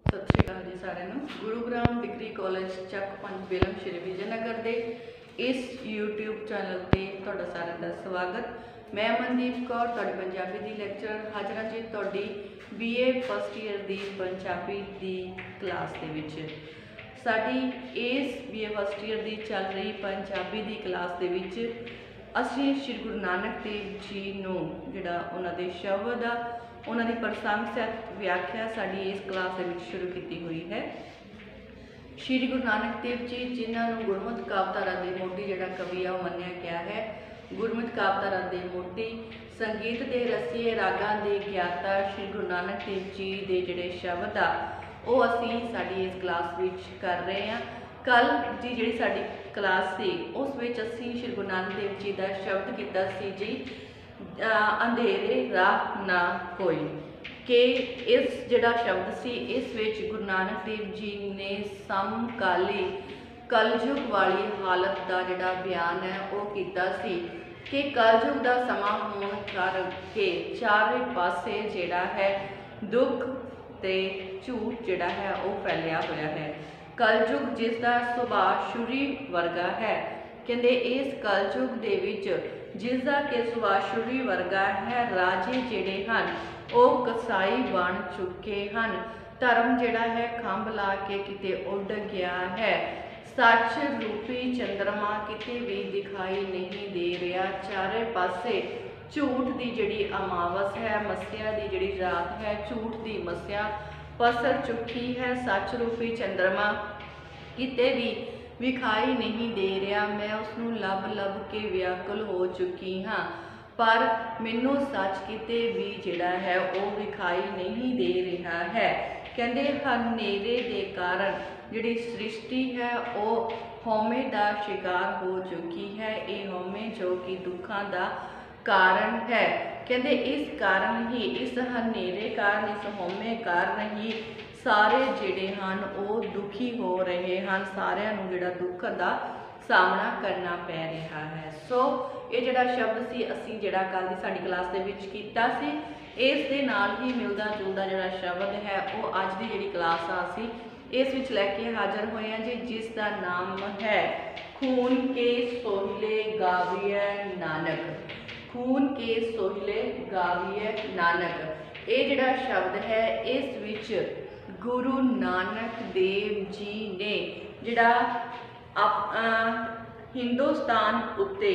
सत श्री अकाल जी सारिਆਂ ਨੂੰ। गुरुग्राम डिग्री कॉलेज ਚੱਕ ਪੰਜ ਬੇਲਮ ਸ਼੍ਰੀ ਵਿਜयनगर ਦੇ इस YouTube चैनल ਤੇ ਤੁਹਾਡਾ ਸਾਰਿਆਂ ਦਾ ਸਵਾਗਤ। मैं मनदीप कौर ਤੁਹਾਡੀ ਪੰਜਾਬੀ ਦੀ ਲੈਕਚਰਰ ਹਾਜ਼ਰ ਹਾਂ ਜੀ ਤੁਹਾਡੀ BA फर्स्ट ईयर ਦੀ ਪੰਜਾਬੀ ਦੀ ਕਲਾਸ ਦੇ ਵਿੱਚ। ਸਾਡੀ ਇਸ BA फर्स्ट ईयर ਦੀ ਚੱਲ ਰਹੀ ਪੰਜਾਬੀ ਦੀ ਕਲਾਸ ਦੇ ਵਿੱਚ ਅਸੀਂ श्री गुरु नानक देव जी ਨੂੰ ਜਿਹੜਾ ਉਹਨਾਂ ਦੇ ਸ਼ਬਦ ਆ ਉਹਨਾਂ ਦੀ ਪ੍ਰਸੰਗਤ ਵਿਆਖਿਆ ਸਾਡੀ ਇਸ ਕਲਾਸ ਦੇ ਵਿੱਚ ਸ਼ੁਰੂ ਕੀਤੀ ਹੋਈ ਹੈ। श्री गुरु नानक देव जी जिन्होंने गुरमत कावधारा के मोढी जिहड़ा कवि आ मन्निया गया है। गुरमत कावधारा के मोढी संगीत के रसीए रागां के ज्ञाता श्री गुरु नानक देव जी के जिहड़े शब्द आ वो असीं साडी इस क्लास विच कर रहे हैं। कल जी जिहड़ी साडी क्लास सी उस विच असीं श्री गुरु नानक देव जी का शब्द कीता सी जी अंधेरे राह ना कोई कि इस जिहड़ा शब्द सी इस विच गुरु नानक देव जी ने समकाली कलयुग वाली हालत का जिहड़ा बयान है वो कीता सी कि कलयुग का समा होने करके चारे पासे जिहड़ा है दुख ते झूठ जिहड़ा है वो फैलिया होया है। कलयुग जिसका सुभाव छुरी वर्गा है कहते इस कलयुग दे विच जिसका कि सुभाव छुरी वर्गा है। राजे जिहड़े हन वो कसाई बन चुके हैं। धर्म जिहड़ा है खंभ ला के किते उड़ गया है। सच रूपी चंद्रमा किते भी दिखाई नहीं दे रहा। चारे पासे झूठ की जिहड़ी अमावस है मस्या की जिहड़ी रात है झूठ की मस्या पसर चुकी है। सच रूपी चंद्रमा किते भी विखाई नहीं दे रहा। मैं उसनूं लब लब के व्याकुल हो चुकी हाँ पर मैनू सच किते भी जिहड़ा है वो विखाई नहीं दे रहा है। कहते हनेरे के कारण जिहड़ी सृष्टि है वो हौमे का शिकार हो चुकी है। ये हौमे जो कि दुखों का कारण है। कहते इस कारण ही इस हनेरे कारण इस हौमे कारण ही सारे जिहड़े हन वो दुखी हो रहे हैं। सारिਆਂ ਨੂੰ ਜਿਹੜਾ दुख का सामना करना पै रहा है। सो ये जिहड़ा शब्द सी असीं जिहड़ा कल दी साडी क्लास दे विच कीता सी इस दे नाल ही मिलदा जुलदा जिहड़ा शब्द है वो अज दी जिहड़ी क्लास आ असीं इस विच लैके हाज़र होए हैं जी जिस दा नाम है खून के सोहिले गाविए नानक। खून के सोहिले गाविए नानक ये जिहड़ा शब्द है इस विच गुरु नानक देव जी ने जिहड़ा हिंदुस्तान उत्ते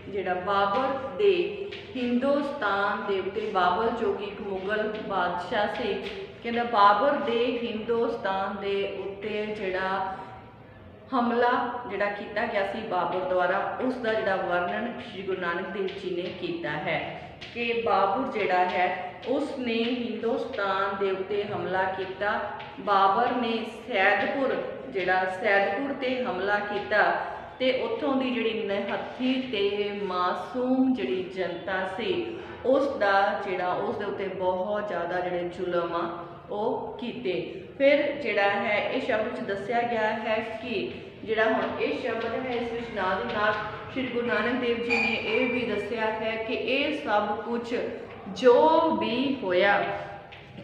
जिहड़ा बाबर दे हिंदुस्तान दे उत्ते बाबर जो कि एक मुगल बादशाह से कहते बाबर दे हिंदुस्तान दे उत्ते जिहड़ा हमला जिहड़ा कीता गया सी बाबर द्वारा उसका जिहड़ा वर्णन श्री गुरु नानक देव जी ने किया है कि बाबर जिहड़ा है उसने हिंदुस्तान दे उत्ते हमला किया। बाबर ने सैदपुर जिहड़ा सैदपुर ते हमला किया ते उत्थों दी जिहड़ी निहत्थी ते मासूम जिहड़ी जनता सी उसका जिहड़ा उस दे उत्ते बहुत ज़्यादा जिहड़े जुल्म आ वो कीते। फिर जिहड़ा है इस शब्द च दस्सिया गया है कि जिहड़ा हुण इस शब्द है इस विच नाल दी नाल श्री गुरु नानक देव जी ने यह भी दस्सिया है कि यह सब कुछ जो भी होया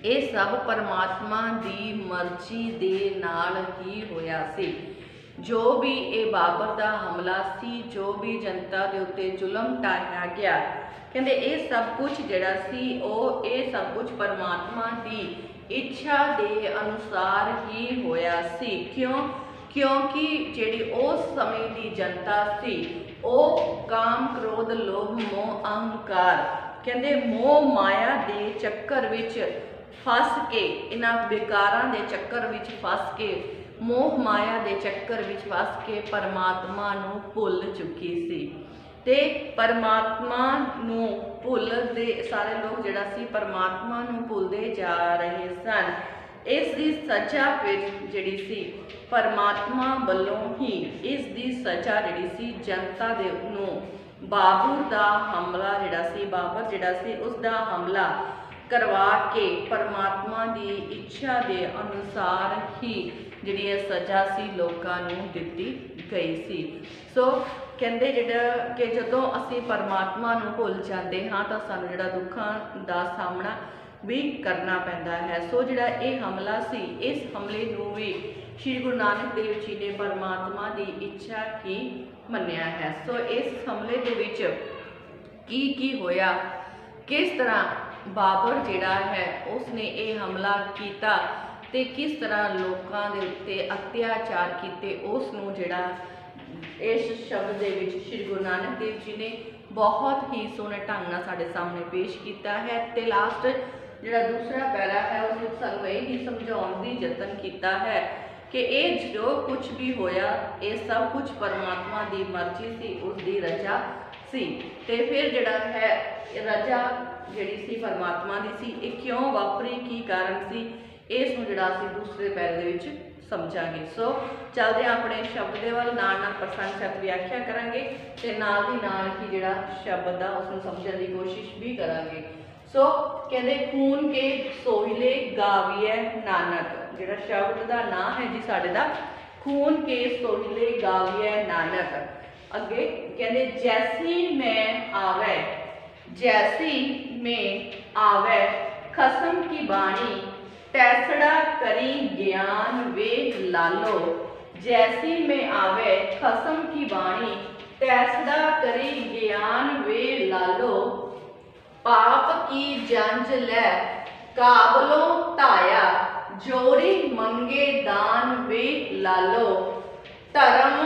ये सब परमात्मा दी मर्जी दे नाल ही होया सी। जो भी ये बाबर का हमला सी जो भी जनता के उत्ते जुल्म ढाया गया कहते ये सब कुछ जिहड़ा सी ये सब कुछ परमात्मा की इच्छा के अनुसार ही होया सी। क्यों क्योंकि जिहड़ी उस समय की जनता सी वो काम क्रोध लोभ मोह अहंकार कहते मोह माया के चक्कर विच फस के इन्हां विकारां दे चक्कर विच फस के मोह माया के चक्कर विच फस के परमात्मा नूं भुल चुकी सी। ते परमात्मा नूं भुलदे सारे लोग जिहड़ा सी परमात्मा नूं भुलदे जा रहे सन। इस दी सज़ा फिर जिहड़ी सी परमात्मा वल्लों ही इस दी सज़ा जिहड़ी सी जनता दे नूं बाबर दा हमला जिहड़ा सी बाबर जिहड़ा सी उसदा हमला करवा के परमात्मा की इच्छा के अनुसार ही जिहड़ी सज़ा सी लोकां नूं दित्ती गई सी। सो कहते जिहड़ा कि जदों असीं परमात्मा नूं भुल जाते हाँ तो सानूं जिहड़ा दुखां दा सामना भी करना पैंदा है। सो जिहड़ा ये हमला सी, इस हमले नूं भी श्री गुरु नानक देव जी ने परमात्मा की इच्छा की मन्निया है। सो इस हमले दे विच की होया, किस तरह बाबर जिहड़ा है उसने ये हमला किया ते किस तरह लोगों के उत्ते अत्याचार किए, उसनूं जिहड़ा इस शब्द दे विच श्री गुरु नानक देव जी ने बहुत ही सोहने ढंग नाल साडे सामने पेश किया है। ते लास्ट जिहड़ा दूसरा पैरा है उस विच सानूं यही समझाउण दी यतन किया है कि ये जो कुछ भी होया ये सब कुछ परमात्मा की मर्जी सी, उसकी रजा सी। ते फिर जिहड़ा है रजा जिहड़ी सी परमात्मा की सी, ये क्यों वापरी, की कारण सी, इस नूं जिहड़ा असीं दूसरे पैरे दे विच समझांगे। सो चलदे अपने शब्द दे वल नाल नाल प्रसंग सहित व्याख्या करांगे ते नाल दी नाल ही जिहड़ा शब्द आ उसनूं समझण दी कोशिश भी करांगे। सो कहते खून के सोहिले गाविए नानक, जिहड़ा शब्द का नाम है जी साडे दा, खून के सोहिले गाविए नानक। अगे कहते जैसी में आवे, जैसी में आवे खसम की बाणी, तैसड़ा करी ज्ञान वे लालो। जैसी में आवे खसम की बाणी, तैसड़ा करी ज्ञान वे लालो। पाप की जंज लै काबलों ताया, जोरी मंगे दान वे लालो। धर्म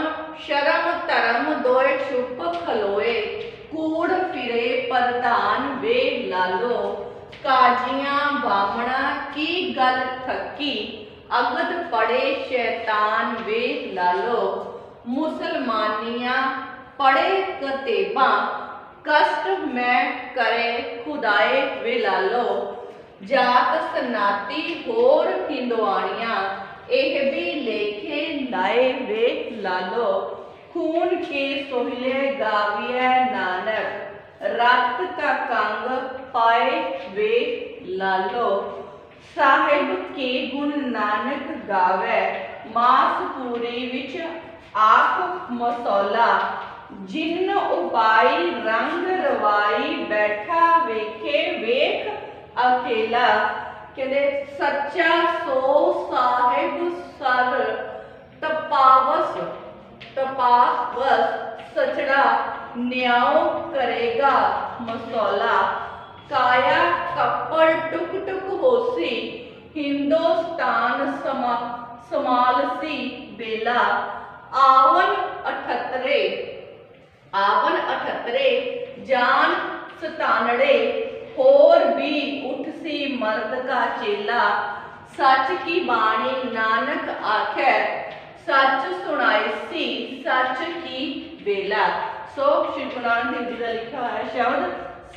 शर्म धर्म दोए छुप खलोए, कूड़ फिरे प्रधान वे लालो। काजियां बामणा की गल थकी, अगद पड़े शैतान वे लालो। मुसलमानियां पड़े कतेबा, कष्ट में करे खुदाए वे लालो। जात सनाती होर हिंदुआणियां, एह भी लेखे लाए वे लालो। खून के सोहिले गाविए नानक, रक्त का कंग पाए वे लालो। साहिब के गुण नानक गावे, मासपूरी विच आख मसौला। जिन उपाई रंग रवाई, बैठा वेखे वेख अकेला। कहते सच्चा सो साहिब सर, तपावस तपावस सचड़ा, न्याय करेगा मसौला। काया कपड़ टुक टुक होसी, हिंदुस्तान समालसी बेला। आवन अठतरे जान सतानड़े, होर भी उठसी मर्द का चेला। सच की बाणी नानक आखे, सच सुनाईसी सच की बेला। सो श्री गुरु नानक देव जी का लिखा हुआ शब्द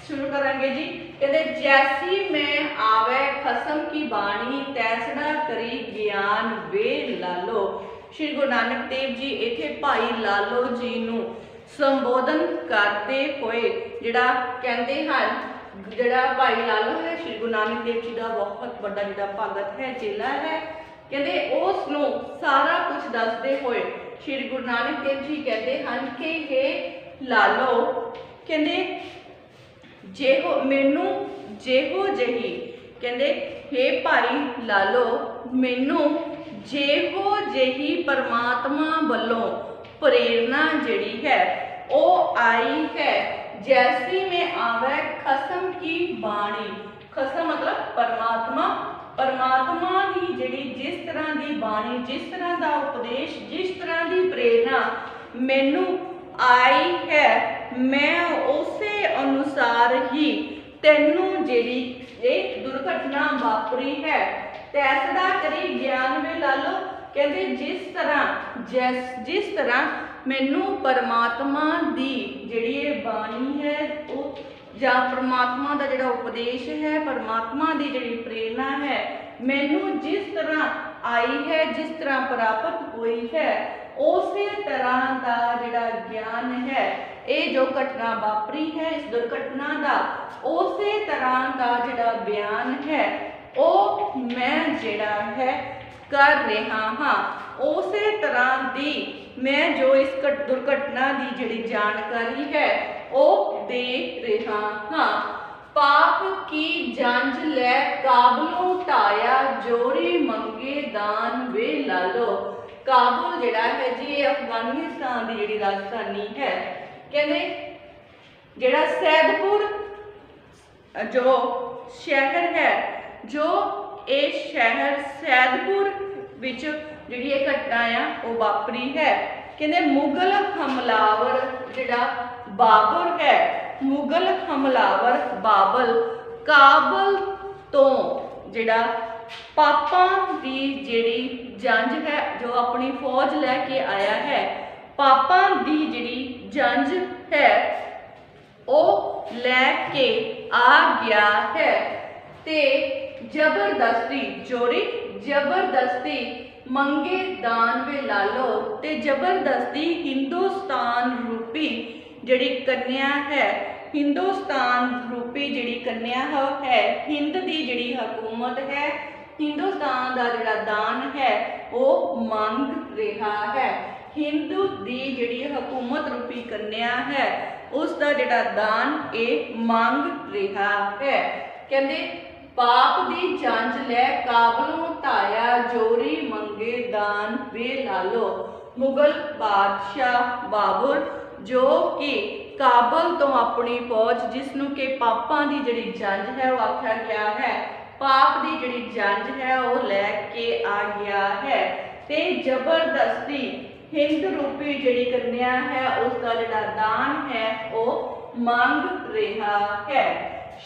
शुरू करेंगे जी। कहते जैसी में आवे खसम की बाणी, तैसड़ा करी ज्ञान वे लालो। श्री गुरु नानक देव जी इत्थे भाई लालो जी नूं संबोधन करते हुए जिहड़ा कहते हैं, जिहड़ा भाई लालो है श्री गुरु नानक देव जी का बहुत बड़ा जिहड़ा भगत है, चेला है, कहते उस नूं सारा कुछ दसदे हुए श्री गुरु नानक देव जी कहते हैं कि हे लालो, कहते जेहो मैनू जेहो जही, कहते हे भाई लालो मैनू जेहो जही परमात्मा वालों प्रेरणा जिहड़ी है वो आई है। जैसी में आवे खसम की बाणी, खसम मतलब परमात्मा, परमात्मा की जिहड़ी जिस तरह की बाणी, जिस तरह का उपदेश, जिस तरह की प्रेरणा मैनू आई है, मैं उसे अनुसार ही तैनू जिहड़ी एक दुर्घटना वापरी है तैसड़ा करी ज्ञान में लालो। कहते जिस तरह मैनू परमात्मा दी जिहड़ी बाणी है वो या परमात्मा का जिहड़ा उपदेश है, परमात्मा की जिहड़ी प्रेरणा है, मैनू जिस तरह आई है, जिस तरह प्राप्त हुई है, उसी तरह का जिहड़ा ज्ञान है, ये जो घटना वापरी है इस दुर्घटना का उसी तरह का जिहड़ा बयान है वो मैं जिहड़ा है कर रहा हाँ। उसी तरह दी मैं जो इस दुर्घटना की जिहड़ी जानकारी है वो दे रहा हाँ। पाप की जंज लै काबलों ढाया जोरी मंगे दान वे लालो। काबुल जिहड़ा है जी ये अफगानिस्तान की जिहड़ी राजधानी है। कहते जिहड़ा सैदपुर जो शहर है, जो ये शहर सैदपुर विच जिहड़ी ये घटना आ वो वापरी है। कहते मुगल हमलावर जिहड़ा बाबर है, मुगल हमलावर बाबर काबल तो जिहड़ा पापां दी जिहड़ी जंज है, जो अपनी फौज लैके आया है, पापां दी जिहड़ी जंज है वो लैके आ गया है ते जबरदस्ती जोरी जबरदस्ती मंगे दान वे लालो ते जबरदस्ती हिंदुस्तान रूपी जिहड़ी कन्या है, हिंदुस्तान रूपी जिहड़ी कन्या है, हिंद की जिहड़ी हुकूमत है, हिंदुस्तान का जिहड़ा दान है वो मंग रहा है। हिंदू की जिहड़ी हुकूमत रूपी कन्या है उसका जिहड़ा दान ये मंग रहा है। कहते पाप दी जंज लै काबलों ढाया जोरी मंगे दान वे लालो। मुगल बादशाह बाबर जो कि काबल तो अपनी फौज जिसनों के पापां दी जिहड़ी जंज है वो आख्या गया है, पाप दी जिहड़ी जंज है वो लैके आ गया है ते जबरदस्ती हिंद रूपी जिहड़ी कन्या है उसका जिहड़ा दान है वो मंग रहा है।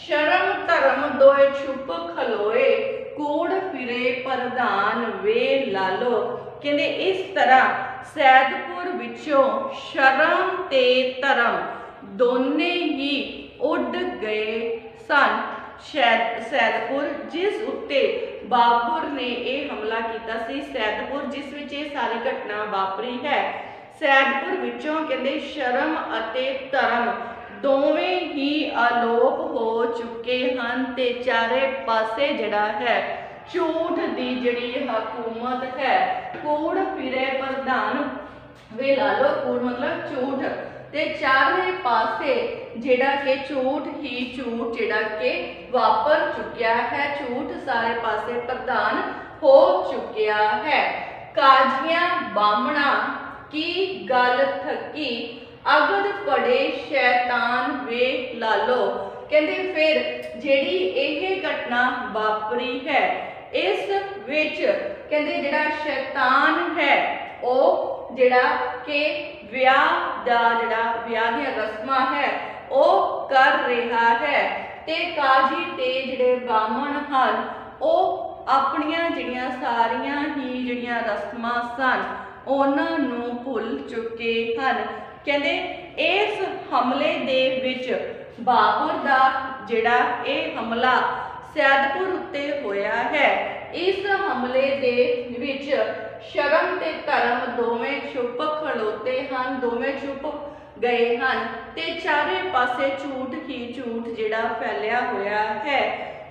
शर्म धर्म दोए छुप खलोए कूड़ फिरे प्रधान वे लालो। कहते इस तरह सैदपुर विचों शर्म ते धर्म दोने ही उड़ गए सन। सैदपुर जिस उत्ते बाबर ने यह हमला किया सी, सैदपुर जिस विच ये सारी घटना वापरी है, सैदपुर विचों कहते शर्म अते धर्म दोवें ही अलोप हो चुके हैं ते चारे पासे जिहड़ा है झूठ की जिहड़ी हुकूमत है, कूड़ फिरे प्रधान वे लालो। कूड़ मतलब झूठ ते चारे पासे जिहड़ा के झूठ ही झूठ जिहड़ा के वापर चुकिया है, झूठ सारे पासे प्रधान हो चुकिया है। काजियां बामणा की गल थकी अगद पड़े शैतान वे लालो। कहते फिर जिहड़ी यह घटना वापरी है इस विच कहते जिहड़ा शैतान है वो जिहड़ा के विआह दा जिहड़ा विआह दी रस्मां है वो कर रहा है ते काजी ते जिहड़े बामण हन वो अपनियां जिहड़ियां सारियां ही जिहड़ियां रस्मां सन उन्हां नूं भुल चुके हन। कहते इस हमले दे विच बाबर दा जिहड़ा ये हमला सैदपुर उत्ते होया है, इस हमले दे विच शर्म ते धर्म दोवें छुप खलोते हन, दोवें छुप गए हन ते चारे पासे झूठ ही झूठ जिहड़ा फैलिया होया है।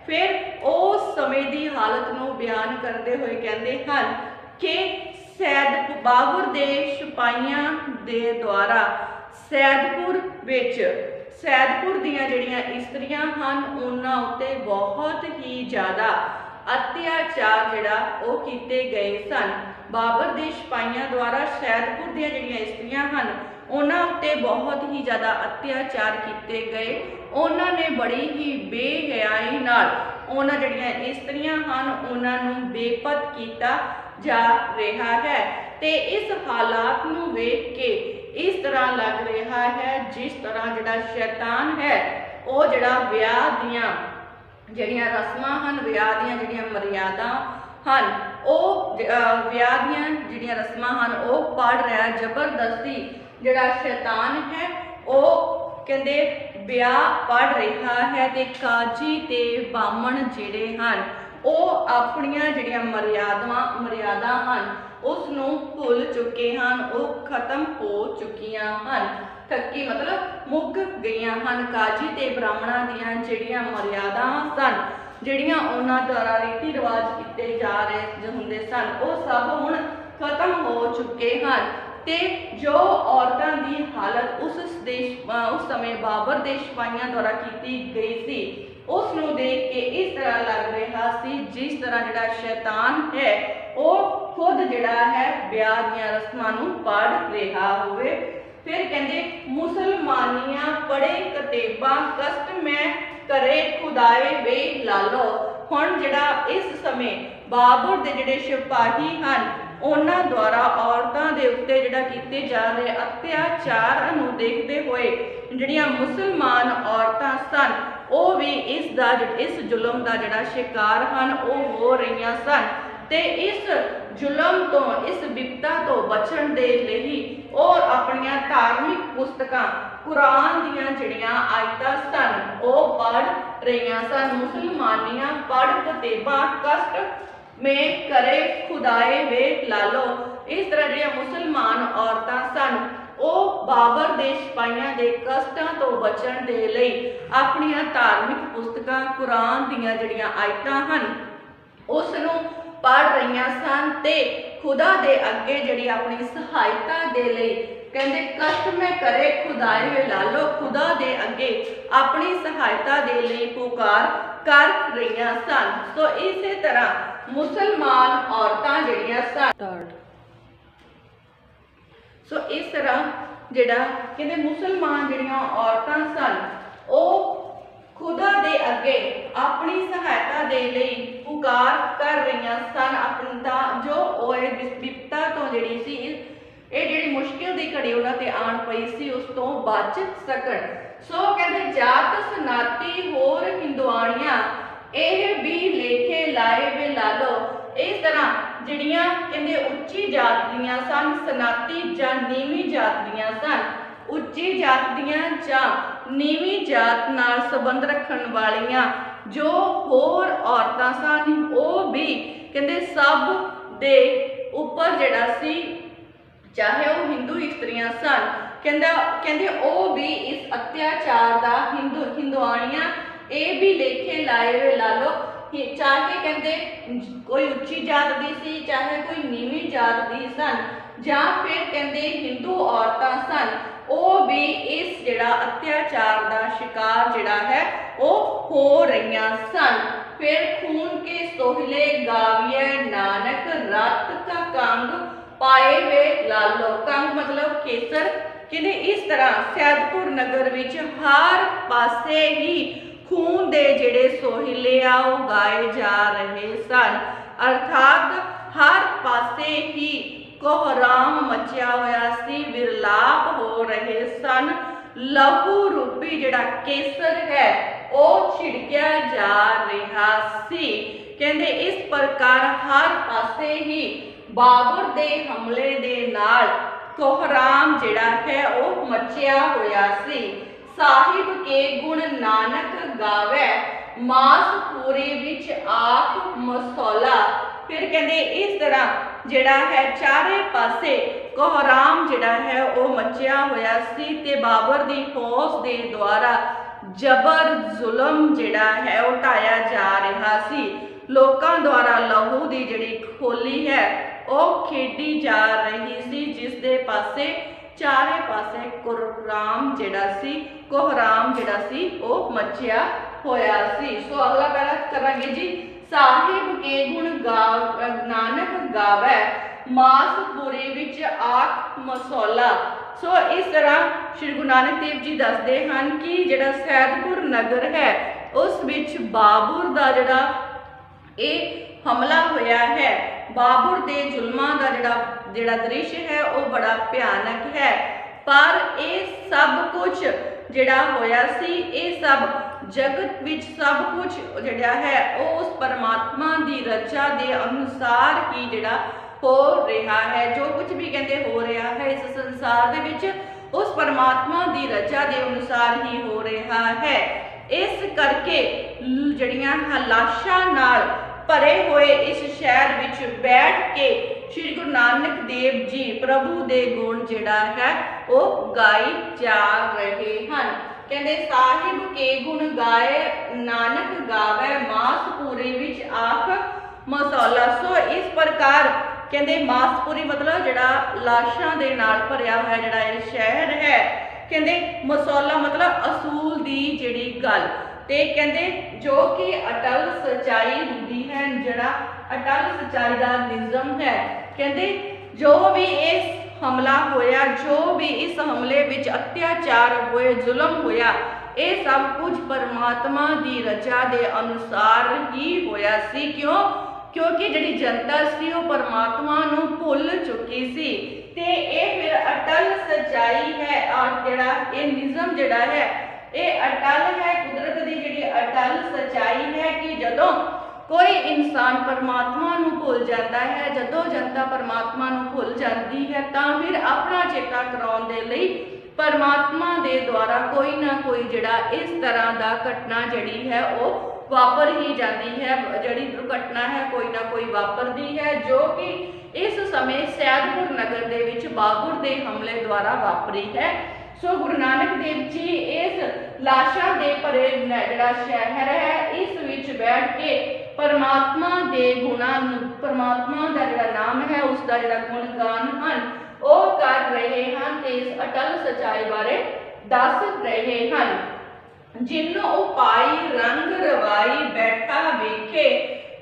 फिर उस समय की हालत नूं बयान करते हुए कहते हैं कि सैदपुर बाबर दे सिपाहियां दे द्वारा सैदपुर विच सैदपुर दीयां जिहड़ियां इस्त्रियां हन उन्हां उत्ते बहुत ही ज़्यादा अत्याचार जिहड़ा वो कीते गए सन। बाबर दे सिपाहियां द्वारा सैदपुर दीयां जिहड़ियां इस्त्रियां हन उन्हां उत्ते बहुत ही ज़्यादा अत्याचार किए गए। उन्होंने बड़ी ही बेहयाई नाल उन्हां जिहड़ियां इस्त्रियां हन उन्हां नूं बेपत किया जा रहा है ते इस हालात नूं वेख के इस तरह लग रहा है जिस तरह जिहड़ा शैतान है वो जिहड़ा विआह दियां जिहड़ियां रस्मां हन, विआह दियां जिहड़ियां मर्यादा हन वो विआह दियां जिहड़ियां रस्मां हन वो पढ़ रहा है। जबरदस्ती जिहड़ा शैतान है वो कहते विआह पढ़ रहा है ते काजी ते बामण जिहड़े हन वो अपनियां जिहड़ियां मर्यादा हन उसनूं भुल चुके हैं, वो खत्म हो चुकियां हन। थकी मतलब मुक गईयां हन। काजी ते ब्राह्मणां दियां जिहड़ियां मर्यादा सन, जिहड़ियां उन्हां द्वारा रीति रिवाज किए जा रहे हुंदे सन, वो सब हुण खत्म हो चुके हैं ते जो औरतां दी हालत उस समय बाबर दे सिपाहियां द्वारा की गई सी उस नूं देख के इस तरह लग रहा सी जिस तरह जिहड़ा शैतान है वो खुद जिहड़ा है ब्याह दीआं रस्मां नूं पढ़ रहा होवे। फिर कहंदे मुसलमानियां पढ़े कतेबां कष्ट मैं करे खुदाए वे लालो। हुण जिहड़ा इस समय बाबर दे जिहड़े सिपाही हन उन्हां द्वारा औरतां दे उत्ते जिहड़ा कीते जा रहे अत्याचार नूं देखदे होए जिहड़ियां मुसलमान औरतां सन वो भी इस जुल्म का जिहड़ा शिकार हन वो हो रही सन ते इस जुल्म तो इस विपता तो बचण दे लई और अपनियां धार्मिक पुस्तकां कुरान दीयां जिहड़ियां आयतां सन वो पढ़ रही सन। मुसलमानियां पढ़ कतेबां कष्ट में करे खुदाए वे लालो। इस तरह जिहड़ियां मुसलमान औरतां सन वो बाबर दे सिपाहियां दे कष्टां तो बचण दे लई अपनियां धार्मिक पुस्तकां कुरान दीयां जिहड़ियां आयतां हन उस नूं पढ़ रही सन ते खुदा दे अगे जिहड़ी अपनी सहायता दे लई कहंदे कष्ट में करे खुदाए वे लालो खुदा दे अगे अपनी सहायता दे लई पुकार कर रही सन। सो इसे तरह मुसलमान औरतां जिहड़ियां सन सो इस तरह जिहड़ा कहंदे मुसलमान जिहड़ियां औरतां सन वो खुदा दे अगे अपनी सहायता दे लई पुकार कर रही सन अपनी जो विपता तो जिहड़ी सी ये जिहड़ी मुश्किल दी घड़ी उन्हां ते आण पई सी उस तो बच सकण। सो कहंदे जात सनाती होर हिंदुआणियां एह भी लेखे लाए वे लालो। इस तरह जिहड़ियां कहंदे उच्ची जात दीयां सन सनाती जां नीवीं जात दीयां सन उच्ची जात दीयां जां नीवीं जात नाल संबंध रखण वालियां जो होर औरतां सन वो भी कहंदे सब दे उपर जिहड़ा सी चाहे वो हिंदू स्त्रियां सन कहंदे वो भी इस अत्याचार दा हिंदुआणियां ये भी लेखे लाए वे लालो। चाहे कहंदे कोई उच्ची जात दी सी चाहे कोई नीवीं जात दी सन जां फिर कहंदे हिंदू औरतां सन वो भी इस जिहड़ा अत्याचार दा शिकार जिहड़ा है वो हो रही सन। फिर खून के सोहले गाविए नानक रत का कंग पाए वे लालो। कंग मतलब केसर। कहंदे इस तरह सैदपुर नगर विच हर पासे ही खून दे जिहड़े सोहले आ वो गाए जा रहे सन अर्थात हर पासे ही कोहराम मचिया होया सी विरलाप हो रहे सन। लहू रूपी जिहड़ा केसर है वो छिड़किया जा रहा सी। कहंदे इस प्रकार हर पासे ही बाबर दे हमले दे नाल कोहराम जिहड़ा है वो मचिया होया सी। साहिब के गुण नानक गावे मास पूरे विच आप मसौला। फिर कहंदे इस तरह जिहड़ा है चारे पासे कोहराम जिहड़ा है वो मचिया होया सी ते बाबर दी फौज दे द्वारा जबर जुल्म जिहड़ा है वो ढाया जा रहा सी। लोकां द्वारा लहू दी जिहड़ी खोली है वो खेडी जा रही सी जिस दे पासे चारे पासे कोहराम जिहड़ा सी वो मचिया होया सी। सो अगला पहला करांगे जी साहिब के गुण नानक गावे मासपुरी विच आख मसौला। सो इस तरह श्री गुरु नानक देव जी दसदे हन कि जिहड़ा सैदपुर नगर है उस विच बाबर दा जिहड़ा हमला होया है बाबर दे जुल्मां दा जिहड़ा दृश्य है वो बड़ा भयानक है। पर ये सब कुछ जिहड़ा होया सी ये सब जगत विच सब कुछ जिहड़ा है वो उस परमात्मा दी रचा दे अनुसार ही जिहड़ा हो रहा है। जो कुछ भी कहते हो रहा है इस संसार दे विच उस परमात्मा दी रचा दे अनुसार ही हो रहा है। इस करके जड़ियां लाशां नाल भरे हुए इस शहर विच बैठ के श्री गुरु नानक देव जी प्रभु दे गुण जिहड़ा है वो गाई जा रहे हैं। कहते साहिब के गुण गाए नानक गावे मासपुरी विच आख मसौला। सो इस प्रकार कहते मासपुरी मतलब जिहड़ा लाशां दे नाल भरिया हुआ जिहड़ा ये शहर है। कहते मसौला मतलब असूल दी जिहड़ी गल ते कहते जो कि अटल सच्चाई होंदी है, जड़ा अटल सच्चाई का निज़म है, कहते जो भी इस हमला होया, जो भी इस हमले विच अत्याचार होए, जुल्म होया, ये सब कुछ परमात्मा की रचा के अनुसार ही होया सी। क्यों? क्योंकि जिहड़ी जनता सी वो परमात्मा नूं भुल चुकी सी। ते ये फिर अटल सच्चाई है और जिहड़ा ये निज़म जिहड़ा है ये अटल है, कुदरत की जिहड़ी अटल सच्चाई है कि जदों कोई इंसान परमात्मा नूं भुल जाता है, जदों जनता परमात्मा नूं भुल जाती है, तो फिर अपना चेता कराउण दे लई परमात्मा दे द्वारा कोई ना कोई जिहड़ा इस तरह का घटना जिहड़ी है वो वापर ही जाती है, जिहड़ी दुर्घटना है कोई ना कोई वापरदी है, जो कि इस समय सैदपुर नगर दे विच बाबर दे हमले द्वारा वापरी है। सो गुरु नानक देव जी इस लाशा दे भरे जिहड़ा शहर है इस विच बैठ के परमात्मा दे गुणा, परमात्मा का जिहड़ा नाम है उसका जिहड़ा गुणगान हन वो कर रहे हैं, ते इस अटल सच्चाई बारे दस रहे हैं। जिन्हों उपाई रंग रवाई बैठा वेखे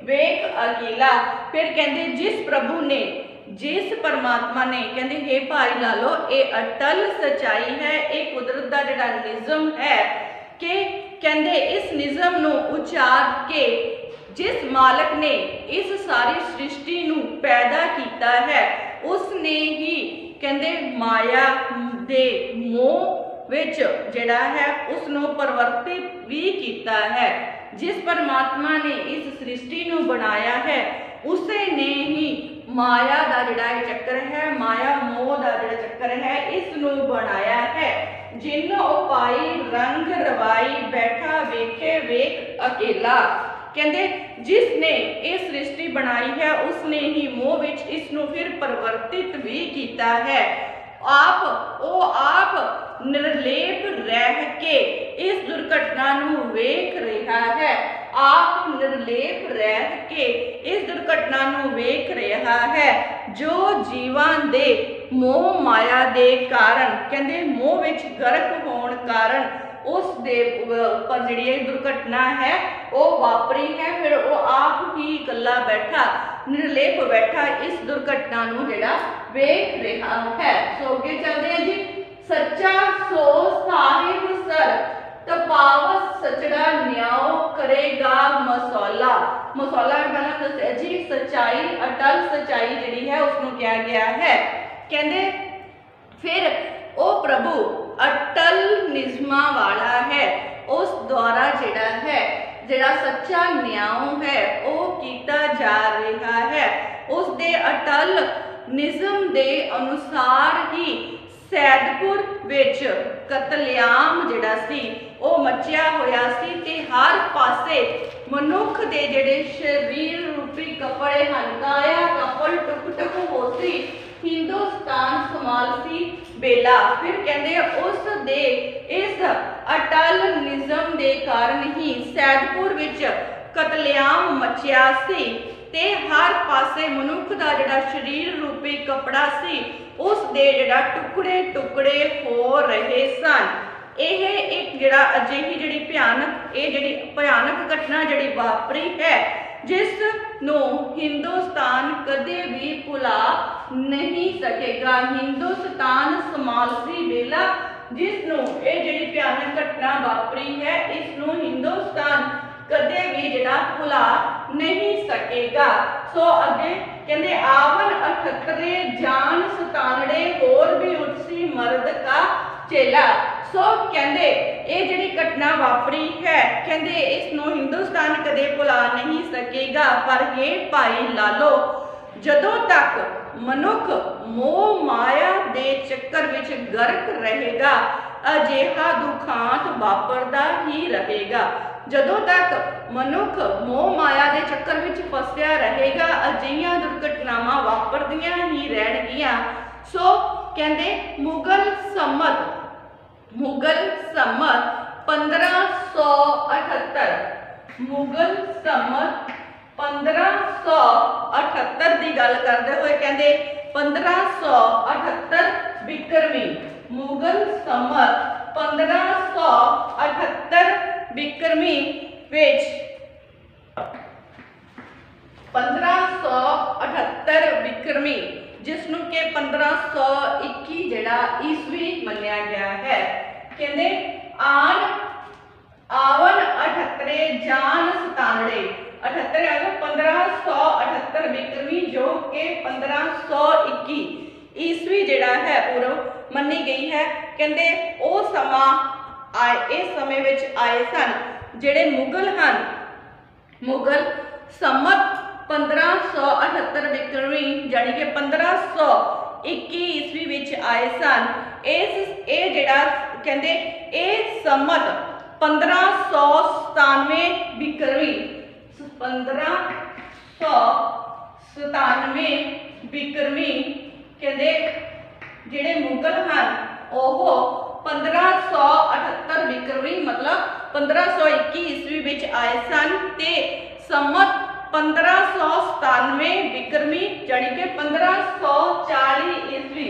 वेख अकेला। फिर कहते जिस प्रभु ने, जिस परमात्मा ने, कहते हे भाई लालो ये अटल सच्चाई है, ये कुदरत का जिहड़ा निज़म है कि कहते इस निज़म नूं उचार के जिस मालक ने इस सारी सृष्टि नूं पैदा किया है उसने ही कहते माया दे मोह विच जिहड़ा है उसनों परिवर्तित भी किया है। जिस परमात्मा ने इस सृष्टि नूं बनाया है उसे ने ही माया का जिहड़ा चक्कर है, माया मोह का जिहड़ा चक्कर है इसनूं बनाया है। जिन्हों उपाई रंग रवाई बैठा वेखे वेख अकेला। कहते जिसने ये सृष्टि बनाई है उसने ही मोह विच इसनूं फिर परिवर्तित भी किया है। आप निर्लेप रह के इस दुर्घटना नूं वेख रहा है, आप निर्लेप रह के इस दुर्घटना नूं वेख रहा है, जो जीवन दे मोह माया दे कारण, कहते मोह विच गर्क होने कारण उस दे उपर जिहड़ी दुर्घटना है वो वापरी है। फिर वो आप ही इकल्ला बैठा निर्लेप बैठा इस दुर्घटना नूं जिहड़ा वेख रहा है। सो अगे चलते हैं जी। सच्चा सो साहिब सर तपावत सचड़ा न्याओ करेगा मसौला। मसौला में पहला दस्या जी सच्चाई, अटल सच्चाई जिहड़ी है उसनूं कहा गया है। कहते फिर वो प्रभु अटल निज़मा वाला है, उस द्वारा जिहड़ा है जिहड़ा सच्चा न्याय है वो कीता जा रहा है। उस दे अटल निज़म दे अनुसार ही सैदपुर विच कतलेआम जिहड़ा सी वो मचिया होया सी ते हर पासे मनुख दे जिहड़े शरीर रूपी कपड़े हन, काया कपड़ टुक टुक होसी हिंदुस्तान समालसी बेला। फिर कहते उस दे इस अटल निज़म दे कारण ही सैदपुर विच कतलेआम मचिया सी ते हर पासे मनुख दा जिहड़ा शरीर रूपी कपड़ा सी उस दे जिहड़ा टुकड़े टुकड़े हो रहे सन। यह एक जिहड़ा अजिही जिहड़ी भयानक घटना जिहड़ी वापरी है जिस नूं हिंदुस्तान कदे भी भुला नहीं सकेगा। हिंदुस्तान समालसी बेला जिस नूं ये जिहड़ी भयानक घटना वापरी है इस नूं हिंदुस्तान कदे भी जिहड़ा भुला नहीं सकेगा। सो अगे कहते आवन 78 जान 97 होर भी उठसी मर्द का चेला। सो कहते ये जिहड़ी घटना वापरी है कहते इस नूं हिंदुस्तान कदे भुला नहीं सकेगा। पर हे भाई लालो जदों तक मनुख मोह माया दे चक्कर विच गर्क रहेगा अजिहा दुखांत वापरदा ही रहेगा। जदों तक मनुख मोह माया दे चक्कर विच फसिया रहेगा अजिहियां दुर्घटनावां वापरदियां ही रहणगियां। सो कहते मुगल सम्मत 1578 मुगल सम्मत 1578 की गल करते हुए कहते 1578 बिक्रमी मुगल सम्मत 1578 बिक्रमी विच 1578 बिक्रमी जिसनों के 1521 जिहड़ा ईस्वी मन्निया गया है। कहंदे आन आवन 78 जान 97 78 आ गया 1578 बिक्रमी जो कि 1521 ईस्वी जिहड़ा है पूर्व मन्नी गई है। कहंदे ओ समा आए इस समय विच आए सन जिहड़े मुगल हन। मुगल सम्मत 1578 बिक्रमी यानी कि 1521 ईस्वी विच आए सन। इस ए जिहड़ा कहंदे ए सम्मत 1597 बिक्रमी 1597 बिक्रमी कहंदे जिहड़े मुगल हन ओह 1578 बिक्रमी मतलब 1521 ईस्वी विच आए सन ते सम्मत 1597 बिक्रमी यानी कि 1540 ईस्वी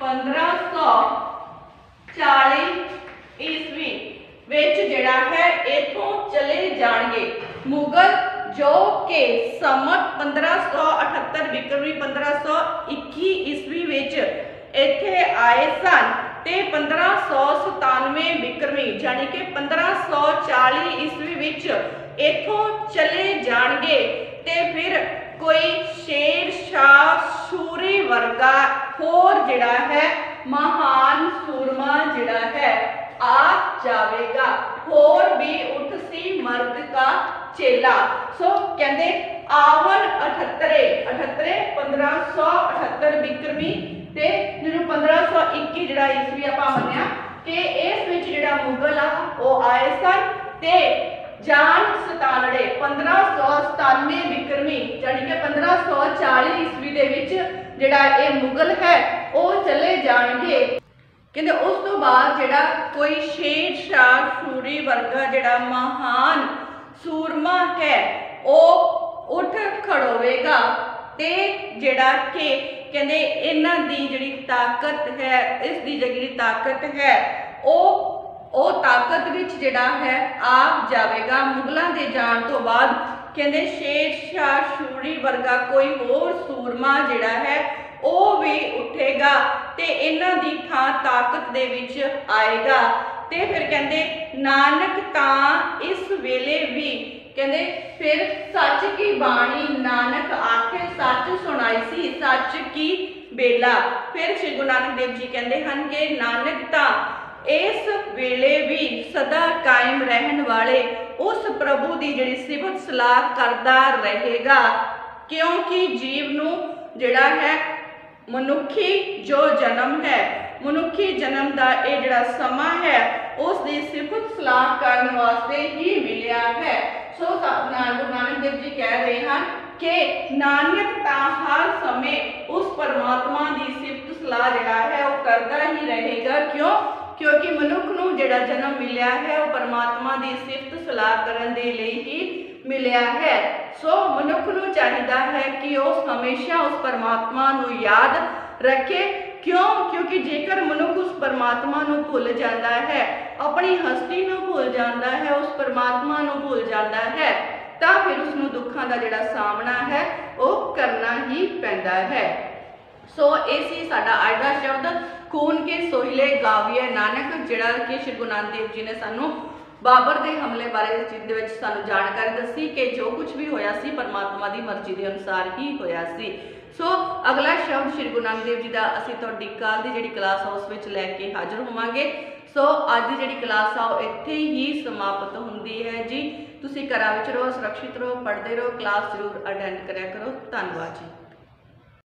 1540 ईस्वी विच जिहड़ा है इथों चले जाणगे मुगल जो कि सम्मत 1578 बिक्रमी 1521 ईस्वी विच इत्थे आए सन ते 1597 बिक्रमी यानी कि 1540 ईस्वी विच इथों चले जाणगे ते फिर कोई शेर शाह सूरी वर्गा होर जिहड़ा है महान सूरमा जिहड़ा है आ जावेगा होर भी उठ सी मर्द का चेला। सो कहंदे आवन 78 1578 बिक्रमी ते जिहनूं 1521 जिहड़ा ईस्वी आपां मन्निया कि इस विच जिहड़ा मुगल आ वो आए सन ते जान 97 1597 बिक्रमी यानी कि 1540 ईस्वी दे विच जिहड़ा ये मुगल है वो चले जाणगे। कहंदे उस तो बाद जिहड़ा कोई शेर शाह सूरी वर्गा जिहड़ा महान सूरमा है वो उठ खड़ोवेगा ते जिहड़ा कि कहंदे इन्हां दी जिहड़ी ताकत है इस दी जिहड़ी ताकत है वो ताकत विच जिहड़ा है आ जावेगा। मुगलों के जाण तो बाद कहंदे शेर शाह सूरी वर्गा कोई होर सूरमा जिहड़ा है वो भी उठेगा ते इन्हां दी थां ताकत दे विच आएगा। ते फिर कहंदे नानक तां इस वेले भी कहंदे फिर सच की बाणी नानक आखे सच सुनाई सी सच की बेला। फिर श्री गुरु नानक देव जी कहंदे हन कि नानक तां इस वेले भी सदा कायम रहन वाले उस प्रभु की जिहड़ी सिफत सलाह करता रहेगा क्योंकि जीव नूं जिहड़ा है मनुखी जो जन्म है मनुखी जन्म का ये जिहड़ा समा है उसकी सिफत सलाह करने वास्ते ही मिलिया है। सो गुरु नानक देव जी कह रहे हैं कि नानक तां हर समय उस परमात्मा की सिफत सलाह जिहड़ा है वो करता ही रहेगा। क्यों? क्योंकि मनुख नूं जिहड़ा जन्म मिलिया है वो परमात्मा की सिफत सलाह करन दे लई ही मिलिया है। सो मनुख नूं चाहिदा है कि वो हमेशा उस परमात्मा नूं याद रखे। क्यों? क्योंकि जेकर मनुख उस परमात्मा नूं भुल जाता है अपनी हस्ती नूं भुल जाता है उस परमात्मा नूं भुल जाता है तां फिर उसनूं दुखां दा जिहड़ा सामना है वो करना ही पैंदा है। सो इसी साडा अज दा शब्द खून के सोहिले गाविए नानक जिहड़ा कि श्री गुरु नानक देव जी ने सानू बाबर के हमले बारे सानू जानकारी दसी कि जो कुछ भी होया सी परमात्मा की मर्जी के अनुसार ही होया सी। सो अगला शब्द श्री गुरु नानक देव जी का असीं तुहाडी कल की जिहड़ी क्लास आ उस विच लैके हाजिर होवांगे। सो अज की जिहड़ी क्लास आ इत्थे ही समाप्त हुंदी है जी। तुसीं घरां विच रहो सुरक्षित रहो पढ़ते रहो क्लास जरूर अटेंड करिया करो। धन्नवाद जी।